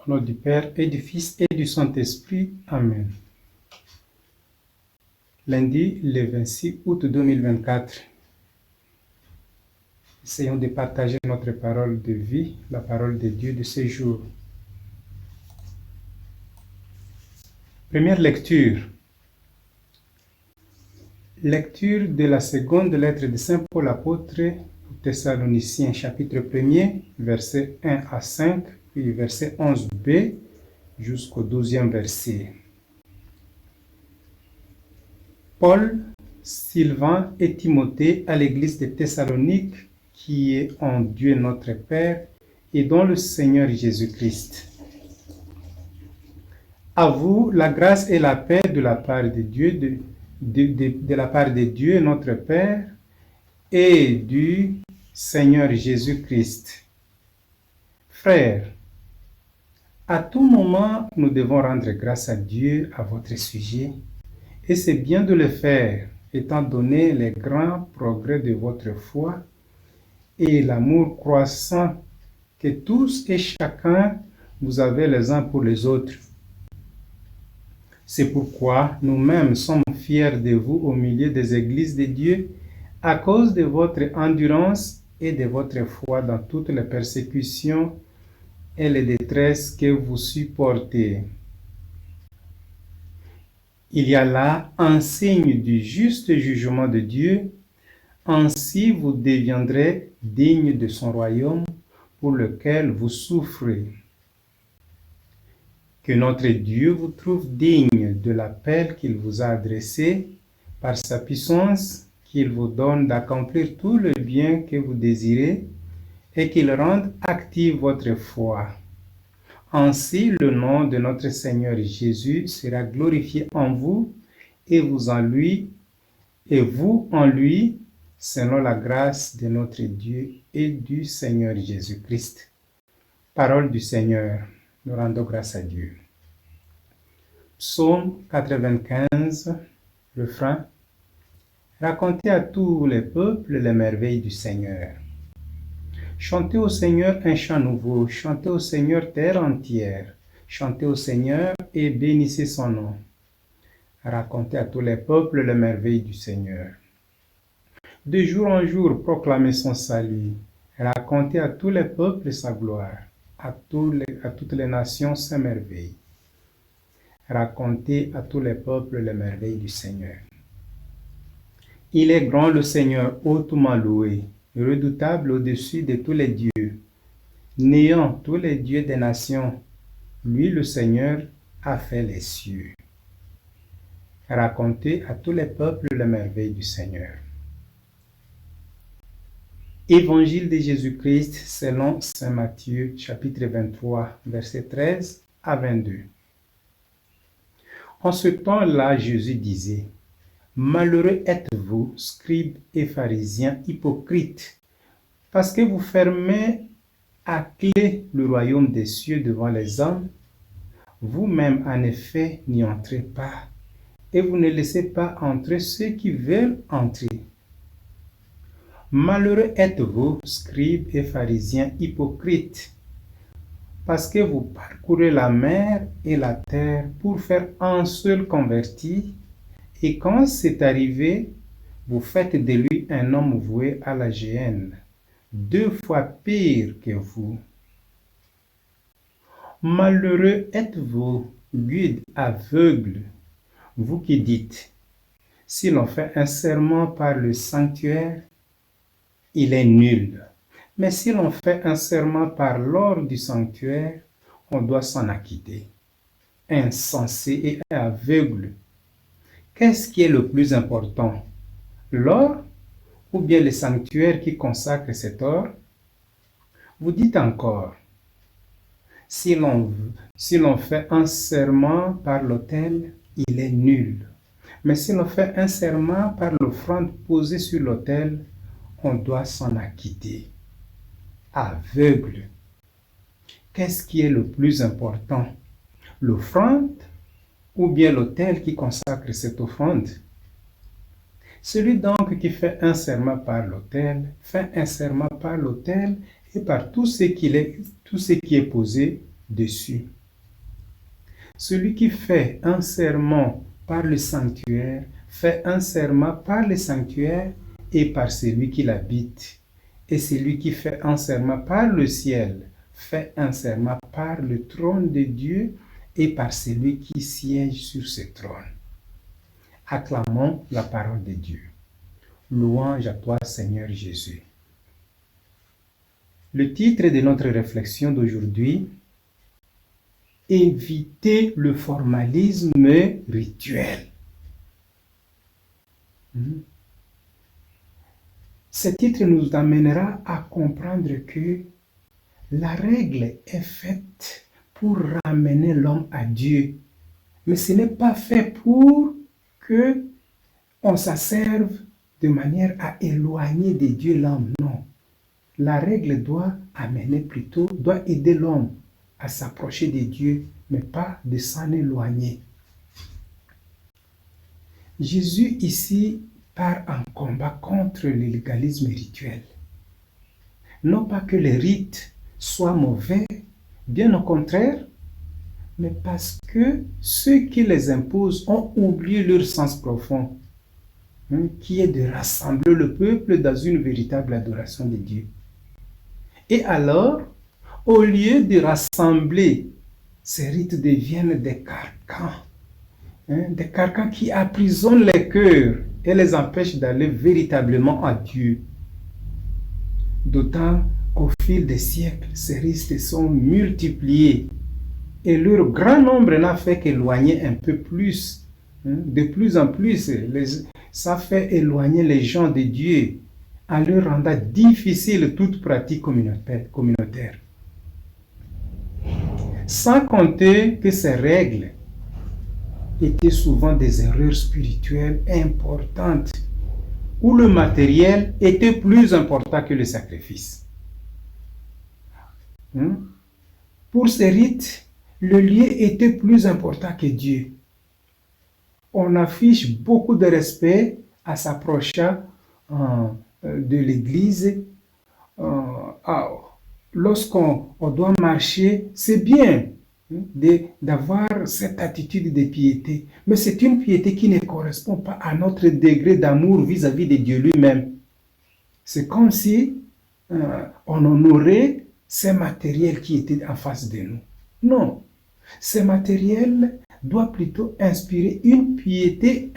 Au nom du Père et du Fils et du Saint-Esprit. Amen. Lundi, le 26 août 2024. Essayons de partager notre parole de vie, la parole de Dieu de ce jour. Première lecture. Lecture de la seconde lettre de Saint Paul apôtre aux Thessaloniciens, chapitre 1er, versets 1 à 5, puis verset 11b jusqu'au 12e verset. Paul, Sylvain et Timothée à l'église de Thessalonique, qui est en Dieu notre Père et dans le Seigneur Jésus-Christ. À vous la grâce et la paix de la part de Dieu, de la part de Dieu notre Père et du Seigneur Jésus-Christ. Frères, à tout moment, nous devons rendre grâce à Dieu à votre sujet, et c'est bien de le faire, étant donné les grands progrès de votre foi et l'amour croissant que tous et chacun vous avez les uns pour les autres. C'est pourquoi nous-mêmes sommes fiers de vous au milieu des églises de Dieu à cause de votre endurance et de votre foi dans toutes les persécutions et les détresses que vous supportez. Il y a là un signe du juste jugement de Dieu. Ainsi vous deviendrez dignes de son royaume pour lequel vous souffrez. Que notre Dieu vous trouve digne de l'appel qu'il vous a adressé par sa puissance, qu'il vous donne d'accomplir tout le bien que vous désirez et qu'il rende active votre foi. Ainsi, le nom de notre Seigneur Jésus sera glorifié en vous et vous en lui, selon la grâce de notre Dieu et du Seigneur Jésus-Christ. Parole du Seigneur. Nous rendons grâce à Dieu. Psaume 95, refrain. Racontez à tous les peuples les merveilles du Seigneur. Chantez au Seigneur un chant nouveau, chantez au Seigneur terre entière, chantez au Seigneur et bénissez son nom. Racontez à tous les peuples les merveilles du Seigneur. De jour en jour, proclamez son salut. Racontez à tous les peuples sa gloire, à toutes les nations ses merveilles. Racontez à tous les peuples les merveilles du Seigneur. Il est grand le Seigneur, hautement loué, redoutable au-dessus de tous les dieux. Néant tous les dieux des nations, lui le Seigneur a fait les cieux. Racontez à tous les peuples les merveilles du Seigneur. Évangile de Jésus-Christ selon saint Matthieu, chapitre 23, versets 13 à 22. En ce temps-là, Jésus disait: Malheureux êtes-vous, scribes et pharisiens hypocrites, parce que vous fermez à clé le royaume des cieux devant les hommes. Vous-même, en effet, n'y entrez pas, et vous ne laissez pas entrer ceux qui veulent entrer. Malheureux êtes-vous, scribes et pharisiens hypocrites, parce que vous parcourez la mer et la terre pour faire un seul converti, et quand c'est arrivé, vous faites de lui un homme voué à la géhenne, 2 fois pire que vous. Malheureux êtes-vous, guides aveugles, vous qui dites: si l'on fait un serment par le sanctuaire, il est nul. Mais si l'on fait un serment par l'or du sanctuaire, on doit s'en acquitter. Insensé et aveugle, qu'est-ce qui est le plus important, l'or ou bien le sanctuaire qui consacre cet or? Vous dites encore: si l'on fait un serment par l'autel, il est nul. Mais si l'on fait un serment par l'offrande posée sur l'autel, on doit s'en acquitter. Aveugle, qu'est-ce qui est le plus important, l'offrande ou bien l'autel qui consacre cette offrande? Celui donc qui fait un serment par l'autel, fait un serment par l'autel et par tout ce qui est posé dessus. Celui qui fait un serment par le sanctuaire fait un serment par le sanctuaire et par celui qui l'habite. Et celui qui fait un serment par le ciel fait un serment par le trône de Dieu et par celui qui siège sur ce trône. Acclamons la parole de Dieu. Louange à toi, Seigneur Jésus. Le titre de notre réflexion d'aujourd'hui: éviter le formalisme rituel. Ce titre nous amènera à comprendre que la règle est faite pour ramener l'homme à Dieu, mais ce n'est pas fait pour que on s'asserve de manière à éloigner de Dieu l'homme. Non. La règle doit aider l'homme à s'approcher de Dieu, mais pas de s'en éloigner. Jésus ici part en combat contre le légalisme rituel. Non pas que les rites soient mauvais, bien au contraire, mais parce que ceux qui les imposent ont oublié leur sens profond, qui est de rassembler le peuple dans une véritable adoration de Dieu. Et alors, au lieu de rassembler, ces rites deviennent des carcans qui emprisonnent les cœurs et les empêchent d'aller véritablement à Dieu. D'autant qu'au fil des siècles, ces rites sont multipliés et leur grand nombre n'a fait qu'éloigner un peu plus. De plus en plus, ça fait éloigner les gens de Dieu en leur rendant difficile toute pratique communautaire. Sans compter que ces règles étaient souvent des erreurs spirituelles importantes, où le matériel était plus important que le sacrifice. Pour ces rites, le lieu était plus important que Dieu. On affiche beaucoup de respect à s'approcher de l'église. Lorsqu'on doit marcher, c'est bien d'avoir cette attitude de piété, mais c'est une piété qui ne correspond pas à notre degré d'amour vis-à-vis de Dieu lui-même. C'est comme si on honorait ces matériels qui étaient en face de nous. Non, ces matériels doivent plutôt inspirer une piété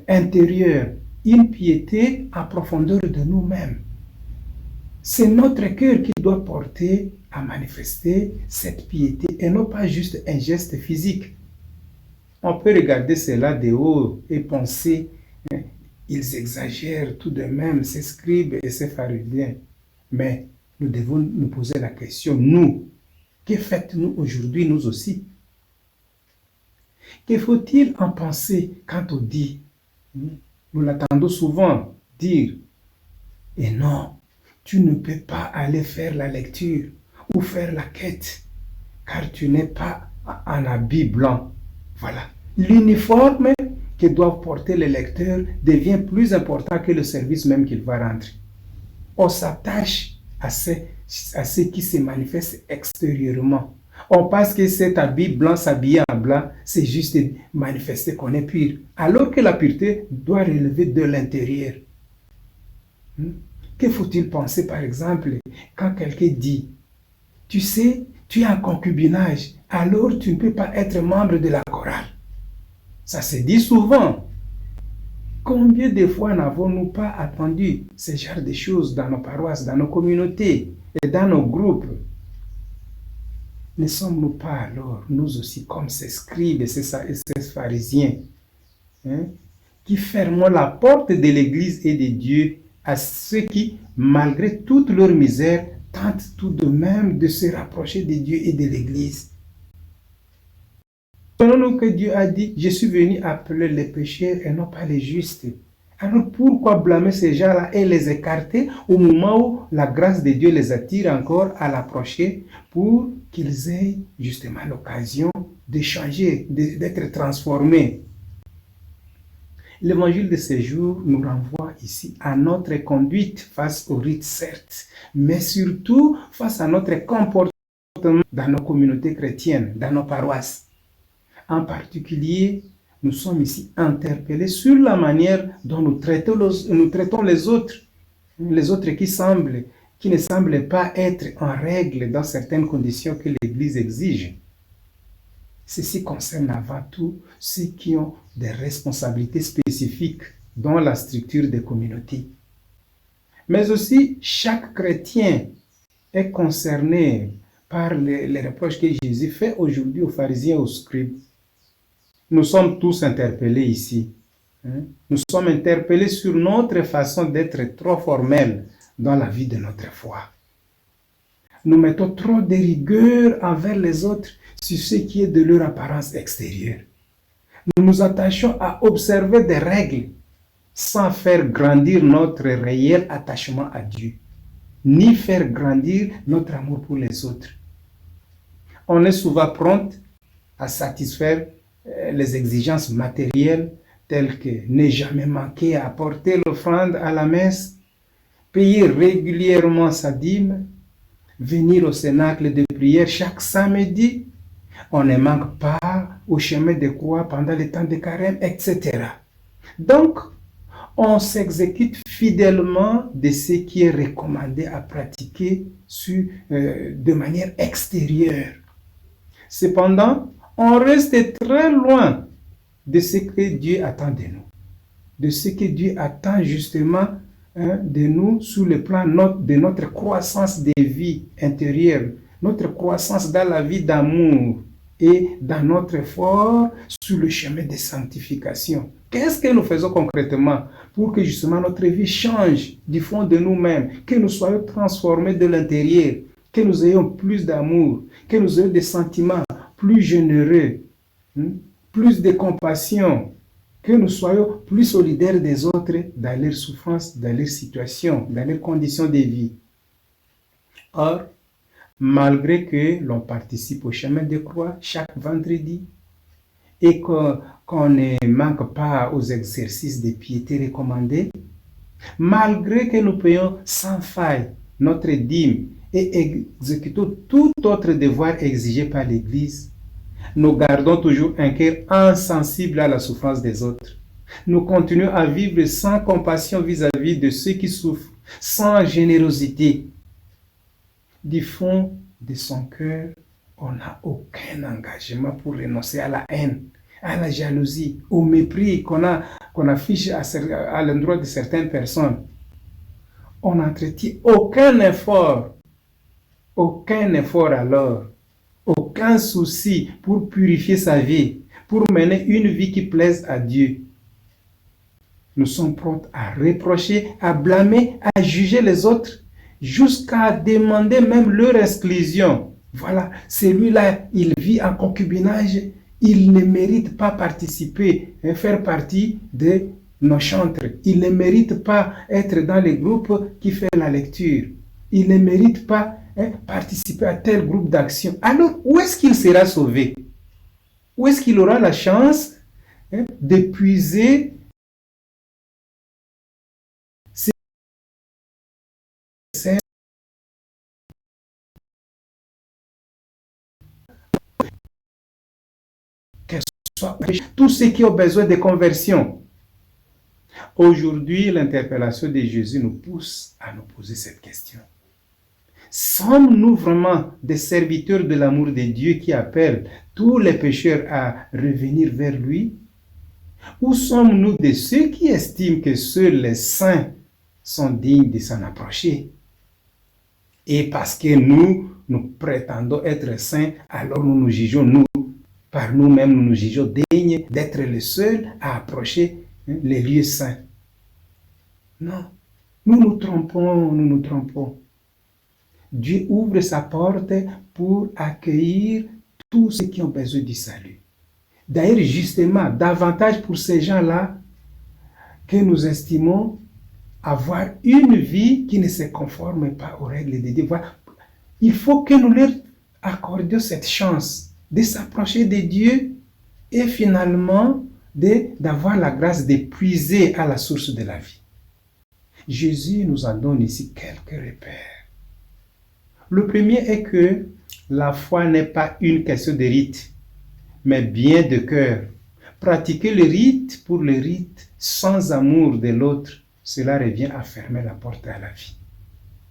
intérieure, une piété en profondeur de nous-mêmes. C'est notre cœur qui doit porter à manifester cette piété et non pas juste un geste physique. On peut regarder cela de haut et penser, ils exagèrent tout de même, ces scribes et ces pharisiens. Mais nous devons nous poser la question, nous, que faites-nous aujourd'hui, nous aussi? Que faut-il en penser quand on dit, nous l'entendons souvent dire, et non, tu ne peux pas aller faire la lecture ou faire la quête, car tu n'es pas en habit blanc. Voilà. L'uniforme que doivent porter les lecteurs devient plus important que le service même qu'il va rendre. On s'attache à ce qui se manifeste extérieurement. On pense que cet habit blanc, s'habiller en blanc, c'est juste manifester qu'on est pur. Alors que la pureté doit relever de l'intérieur. Que faut-il penser, par exemple, quand quelqu'un dit, tu sais, tu es en concubinage, alors tu ne peux pas être membre de la chorale. Ça se dit souvent. Combien de fois n'avons-nous pas entendu ce genre de choses dans nos paroisses, dans nos communautés et dans nos groupes? Ne sommes-nous pas alors, nous aussi, comme ces scribes et ces pharisiens, qui ferment la porte de l'Église et de Dieu à ceux qui, malgré toute leur misère, tentent tout de même de se rapprocher de Dieu et de l'Église? Souvenons-nous que Dieu a dit, je suis venu appeler les pécheurs et non pas les justes. Alors pourquoi blâmer ces gens-là et les écarter au moment où la grâce de Dieu les attire encore à l'approcher pour qu'ils aient justement l'occasion de changer, d'être transformés? L'évangile de ce jour nous renvoie ici à notre conduite face au rite, certes, mais surtout face à notre comportement comportement dans nos communautés chrétiennes, dans nos paroisses. En particulier, nous sommes ici interpellés sur la manière dont nous traitons les autres qui ne semblent pas être en règle dans certaines conditions que l'Église exige. Ceci concerne avant tout ceux qui ont des responsabilités spécifiques dans la structure des communautés. Mais aussi, chaque chrétien est concerné par les reproches que Jésus fait aujourd'hui aux pharisiens et aux scribes. Nous sommes tous interpellés ici. Nous sommes interpellés sur notre façon d'être trop formels dans la vie de notre foi. Nous mettons trop de rigueur envers les autres sur ce qui est de leur apparence extérieure. Nous nous attachons à observer des règles sans faire grandir notre réel attachement à Dieu, ni faire grandir notre amour pour les autres. On est souvent prompt à satisfaire les exigences matérielles telles que ne jamais manquer à apporter l'offrande à la messe, payer régulièrement sa dîme, venir au cénacle de prière chaque samedi. On ne manque pas au chemin de croix pendant le temps de carême, etc. Donc, on s'exécute fidèlement de ce qui est recommandé à pratiquer de manière extérieure. Cependant, on reste très loin de ce que Dieu attend de nous, de ce que Dieu attend justement de nous sur le plan de notre croissance de vie intérieure, notre croissance dans la vie d'amour et dans notre effort sur le chemin de sanctification. Qu'est-ce que nous faisons concrètement pour que justement notre vie change du fond de nous-mêmes, que nous soyons transformés de l'intérieur, que nous ayons plus d'amour, que nous ayons des sentiments plus généreux, plus de compassion, que nous soyons plus solidaires des autres dans leurs souffrances, dans leurs situations, dans leurs conditions de vie. Or, malgré que l'on participe au chemin de croix chaque vendredi et qu'on ne manque pas aux exercices de piété recommandés, malgré que nous payons sans faille notre dîme et exécutons tout autre devoir exigé par l'Église, nous gardons toujours un cœur insensible à la souffrance des autres. Nous continuons à vivre sans compassion vis-à-vis de ceux qui souffrent, sans générosité. Du fond de son cœur, on n'a aucun engagement pour renoncer à la haine, à la jalousie, au mépris qu'on affiche à l'endroit de certaines personnes. On n'entretient aucun effort alors, aucun souci pour purifier sa vie, pour mener une vie qui plaise à Dieu. Nous sommes prompts à reprocher, à blâmer, à juger les autres, jusqu'à demander même leur exclusion. Voilà, celui-là, il vit en concubinage, il ne mérite pas participer et faire partie de nos chantres. Il ne mérite pas être dans les groupes qui font la lecture. Il ne mérite pas participer à tel groupe d'action. Alors, où est-ce qu'il sera sauvé? Où est-ce qu'il aura la chance d'épuiser tous ceux qui ont besoin de conversion? Aujourd'hui, l'interpellation de Jésus nous pousse à nous poser cette question. Sommes-nous vraiment des serviteurs de l'amour de Dieu qui appellent tous les pécheurs à revenir vers lui? Ou sommes-nous de ceux qui estiment que seuls les saints sont dignes de s'en approcher? Et parce que nous prétendons être saints, alors nous nous jugeons, par nous-mêmes, nous nous jugeons dignes d'être les seuls à approcher les lieux saints. Non, nous nous trompons. Dieu ouvre sa porte pour accueillir tous ceux qui ont besoin du salut. D'ailleurs, justement, davantage pour ces gens-là que nous estimons avoir une vie qui ne se conforme pas aux règles de Dieu. Voilà. Il faut que nous leur accordions cette chance de s'approcher de Dieu et finalement d'avoir la grâce de puiser à la source de la vie. Jésus nous en donne ici quelques repères. Le premier est que La foi n'est pas une question de rite, mais bien de cœur. Pratiquer le rite pour le rite sans amour de l'autre, cela revient à fermer la porte à la vie.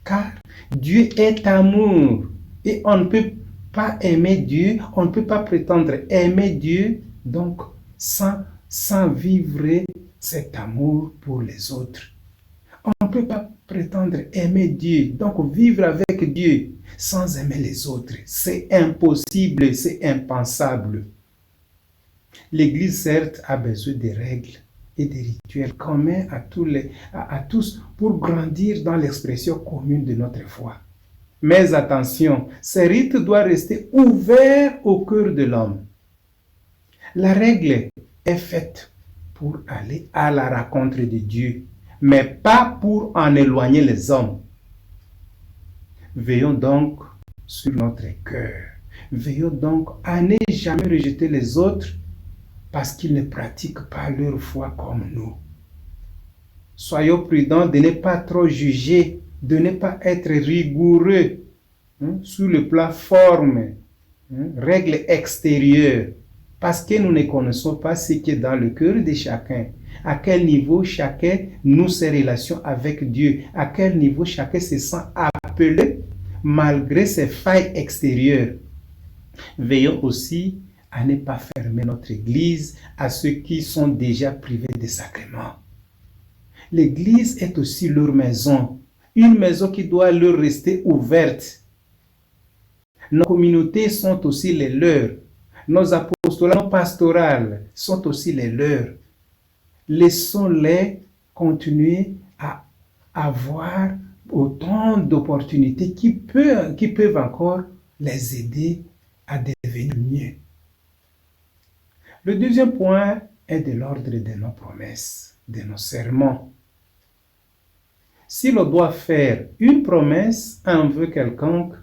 Car Dieu est amour et on ne peut pas aimer Dieu, on ne peut pas prétendre aimer Dieu donc sans vivre cet amour pour les autres. On ne peut pas prétendre aimer Dieu, donc vivre avec Dieu sans aimer les autres. C'est impossible, c'est impensable. L'Église, certes, a besoin des règles et des rituels communs à tous pour grandir dans l'expression commune de notre foi. Mais attention, ces rites doivent rester ouverts au cœur de l'homme. La règle est faite pour aller à la rencontre de Dieu, mais pas pour en éloigner les hommes. Veillons donc sur notre cœur. Veillons donc à ne jamais rejeter les autres parce qu'ils ne pratiquent pas leur foi comme nous. Soyons prudents de ne pas trop juger, de ne pas être rigoureux sur le plan forme, règles extérieures, parce que nous ne connaissons pas ce qui est dans le cœur de chacun. À quel niveau chacun noue ses relations avec Dieu, à quel niveau chacun se sent appelé malgré ses failles extérieures. Veillons aussi à ne pas fermer notre Église à ceux qui sont déjà privés des sacrements. L'Église est aussi leur maison, une maison qui doit leur rester ouverte. Nos communautés sont aussi les leurs, nos apostolats, nos pastorales sont aussi les leurs. Laissons-les continuer à avoir autant d'opportunités qui peuvent encore les aider à devenir mieux. Le deuxième point est de l'ordre de nos promesses, de nos serments. Si l'on doit faire une promesse, un vœu quelconque,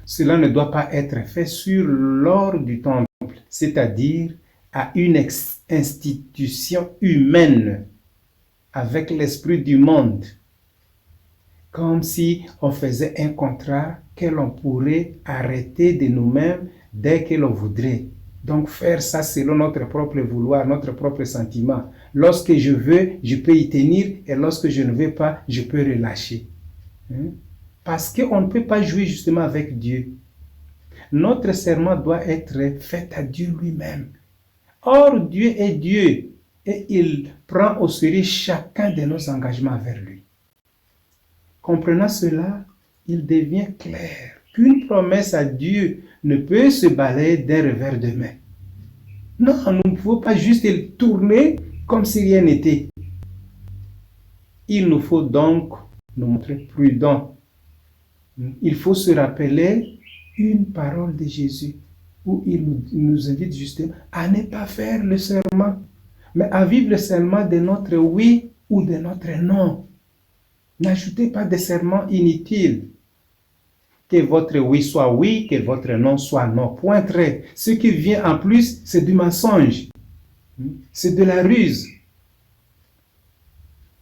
cela ne doit pas être fait sur l'or du temple, c'est-à-dire à une institution humaine avec l'esprit du monde, comme si on faisait un contrat que l'on pourrait arrêter de nous-mêmes dès que l'on voudrait. Donc faire ça selon notre propre vouloir, notre propre sentiment. Lorsque je veux, je peux y tenir et lorsque je ne veux pas, je peux relâcher. Parce qu'on ne peut pas jouer justement avec Dieu. Notre serment doit être fait à Dieu lui-même. Or, Dieu est Dieu et il prend au sérieux chacun de nos engagements vers lui. Comprenant cela, il devient clair qu'une promesse à Dieu ne peut se balayer d'un revers de main. Non, nous ne pouvons pas juste le tourner comme si rien n'était. Il nous faut donc nous montrer prudents. Il faut se rappeler une parole de Jésus où il nous invite justement à ne pas faire le serment, mais à vivre le serment de notre oui ou de notre non. N'ajoutez pas de serments inutiles. Que votre oui soit oui, que votre non soit non. Point trait. Ce qui vient en plus, c'est du mensonge. C'est de la ruse.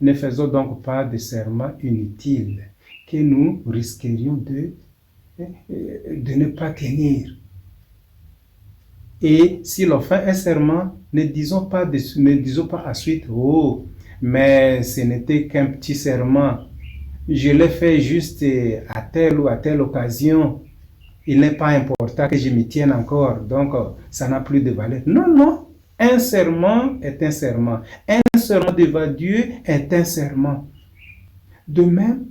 Ne faisons donc pas de serments inutiles que nous risquerions de ne pas tenir. Et si l'on fait un serment, ne disons pas ensuite, oh, mais ce n'était qu'un petit serment. Je l'ai fait juste à telle ou à telle occasion. Il n'est pas important que je m'y tienne encore, donc ça n'a plus de valeur. Non, non, un serment est un serment. Un serment devant Dieu est un serment. De même,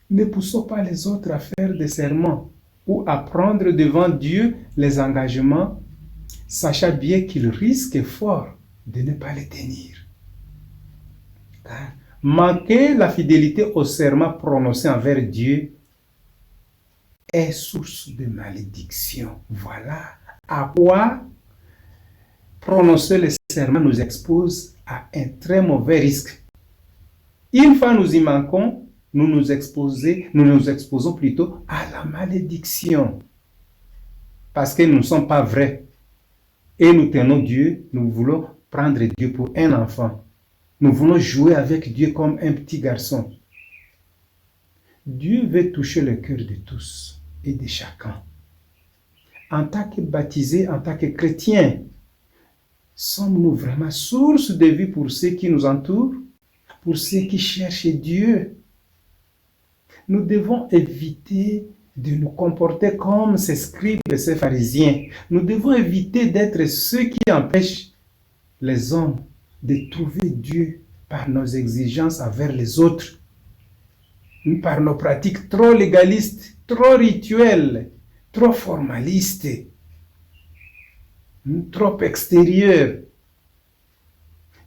ne poussons pas les autres à faire des serments ou à prendre devant Dieu les engagements, sachant bien qu'ils risquent fort de ne pas les tenir. Car manquer la fidélité au serment prononcé envers Dieu est source de malédiction. Voilà à quoi prononcer le serment nous expose à un très mauvais risque. Une fois nous y manquons, nous nous exposons plutôt à la malédiction. Parce que nous ne sommes pas vrais. Et nous tenons Dieu, nous voulons prendre Dieu pour un enfant. Nous voulons jouer avec Dieu comme un petit garçon. Dieu veut toucher le cœur de tous et de chacun. en tant que baptisés, en tant que chrétiens, sommes-nous vraiment source de vie pour ceux qui nous entourent, pour ceux qui cherchent Dieu? Nous devons éviter de nous comporter comme ces scribes et ces pharisiens. Nous devons éviter d'être ceux qui empêchent les hommes de trouver Dieu par nos exigences envers les autres, par nos pratiques trop légalistes, trop rituelles, trop formalistes, trop extérieures.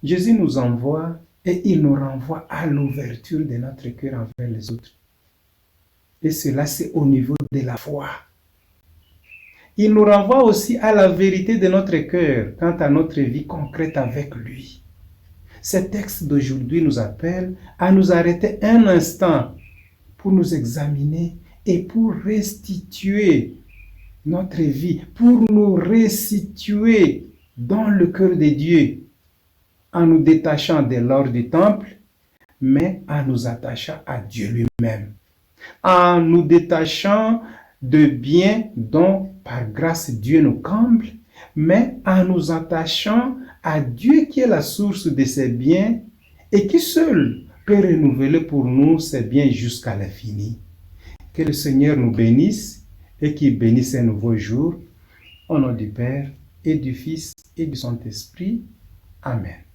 Jésus nous envoie et il nous renvoie à l'ouverture de notre cœur envers les autres. Et cela, c'est au niveau de la foi. Il nous renvoie aussi à la vérité de notre cœur quant à notre vie concrète avec lui. Ce texte d'aujourd'hui nous appelle à nous arrêter un instant pour nous examiner et pour restituer notre vie, pour nous resituer dans le cœur de Dieu, en nous détachant de l'or du temple, mais en nous attachant à Dieu lui-même, en nous détachant de biens dont par grâce Dieu nous comble, mais en nous attachant à Dieu qui est la source de ces biens et qui seul peut renouveler pour nous ces biens jusqu'à l'infini. Que le Seigneur nous bénisse et qu'il bénisse un nouveau jour. Au nom du Père et du Fils et du Saint-Esprit. Amen.